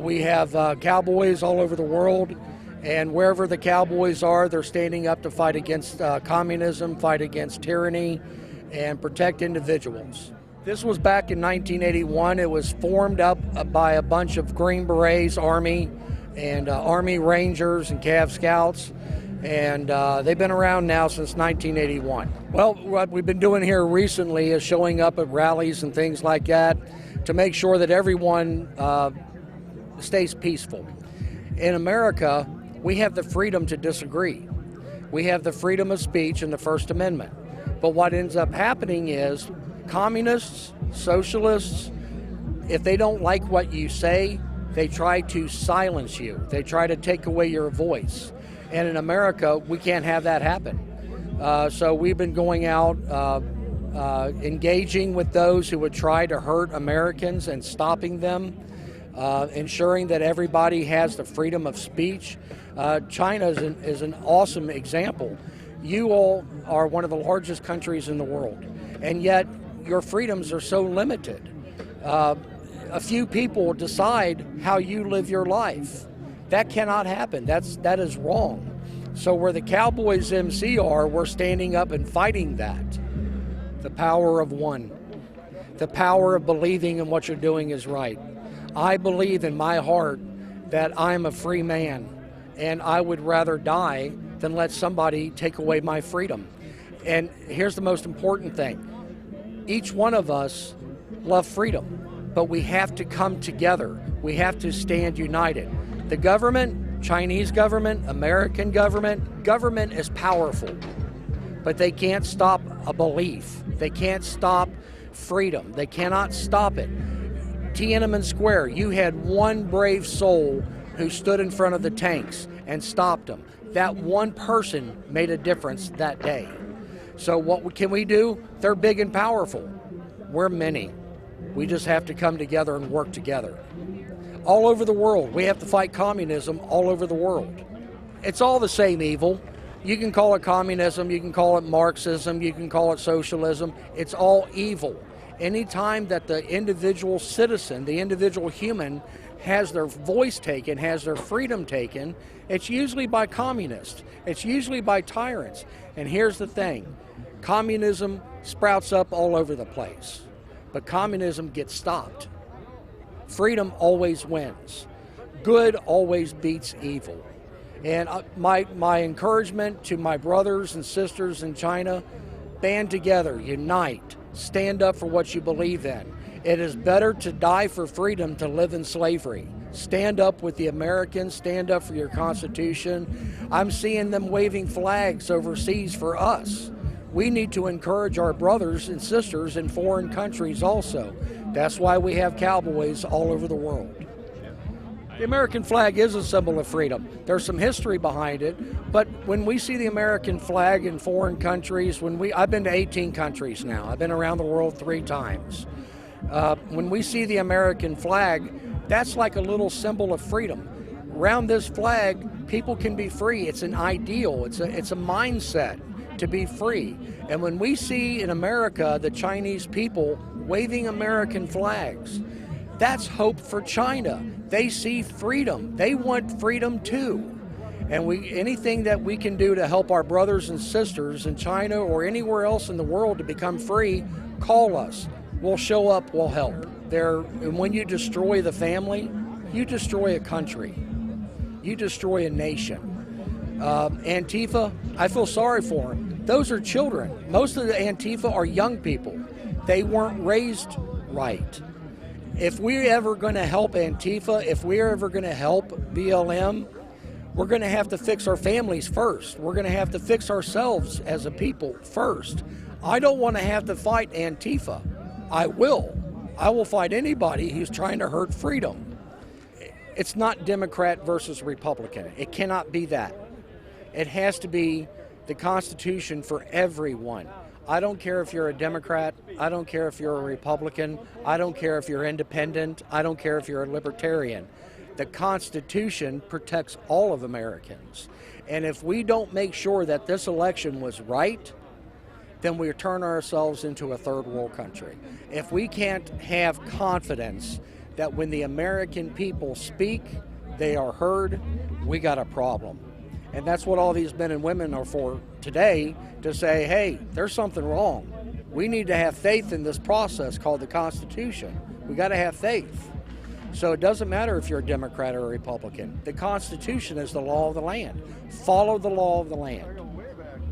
We have cowboys all over the world, and wherever the cowboys are, they're standing up to fight against communism, fight against tyranny, and protect individuals. This was back in 1981. It was formed up by a bunch of Green Berets, Army, and Army Rangers and Cav Scouts, and they've been around now since 1981. Well, what we've been doing here recently is showing up at rallies and things like that to make sure that everyone stays peaceful. In America, we have the freedom to disagree. We have the freedom of speech in the First Amendment. But what ends up happening is communists, socialists, if they don't like what you say, they try to silence you. They try to take away your voice. And in America, we can't have that happen. So we've been going out, engaging with those who would try to hurt Americans and stopping them, ensuring that everybody has the freedom of speech. China is an awesome example. You all are one of the largest countries in the world, and yet your freedoms are so limited. A few people decide how you live your life. That cannot happen. That is wrong. So where the Cowboys MC are, we're standing up and fighting that. The power of one. The power of believing in what you're doing is right. I believe in my heart that I'm a free man, and I would rather die than let somebody take away my freedom. And here's the most important thing. Each one of us love freedom, but we have to come together. We have to stand united. The government, Chinese government, American government is powerful, but they can't stop a belief. They can't stop freedom. They cannot stop it. Tiananmen Square, you had one brave soul who stood in front of the tanks and stopped them. That one person made a difference that day. So what can we do? They're big and powerful. We're many. We just have to come together and work together. All over the world, we have to fight communism all over the world. It's all the same evil. You can call it communism, you can call it Marxism, you can call it socialism. It's all evil. Anytime that the individual citizen, the individual human, has their voice taken, has their freedom taken, it's usually by communists. It's usually by tyrants. And here's the thing. Communism sprouts up all over the place, but communism gets stopped. Freedom always wins. Good always beats evil. And my encouragement to my brothers and sisters in China, band together, unite, stand up for what you believe in. It is better to die for freedom to live in slavery. Stand up with the Americans, stand up for your Constitution. I'm seeing them waving flags overseas for us. We need to encourage our brothers and sisters in foreign countries also. That's why we have cowboys all over the world. The American flag is a symbol of freedom. There's some history behind it, but when we see the American flag in foreign countries, I've been to 18 countries now. I've been around the world 3 times. When we see the American flag, that's like a little symbol of freedom. Around this flag, people can be free. It's an ideal. It's a mindset to be free. And when we see in America the Chinese people waving American flags, that's hope for China. They see freedom. They want freedom too. And anything that we can do to help our brothers and sisters in China or anywhere else in the world to become free, call us. We'll show up, we'll help. And when you destroy the family, you destroy a country. You destroy a nation. Antifa, I feel sorry for them. Those are children. Most of the Antifa are young people. They weren't raised right. If we're ever going to help Antifa, if we're ever going to help BLM, we're going to have to fix our families first. We're going to have to fix ourselves as a people first. I don't want to have to fight Antifa. I will fight anybody who's trying to hurt freedom. It's not Democrat versus Republican. It cannot be that. It has to be the Constitution for everyone. I don't care if you're a Democrat. I don't care if you're a Republican. I don't care if you're independent. I don't care if you're a libertarian. The Constitution protects all of Americans. And if we don't make sure that this election was right, then we turn ourselves into a third world country. If we can't have confidence that when the American people speak, they are heard, we got a problem. And that's what all these men and women are for today, to say, hey, there's something wrong. We need to have faith in this process called the Constitution. We got to have faith. So it doesn't matter if you're a Democrat or a Republican. The Constitution is the law of the land. Follow the law of the land.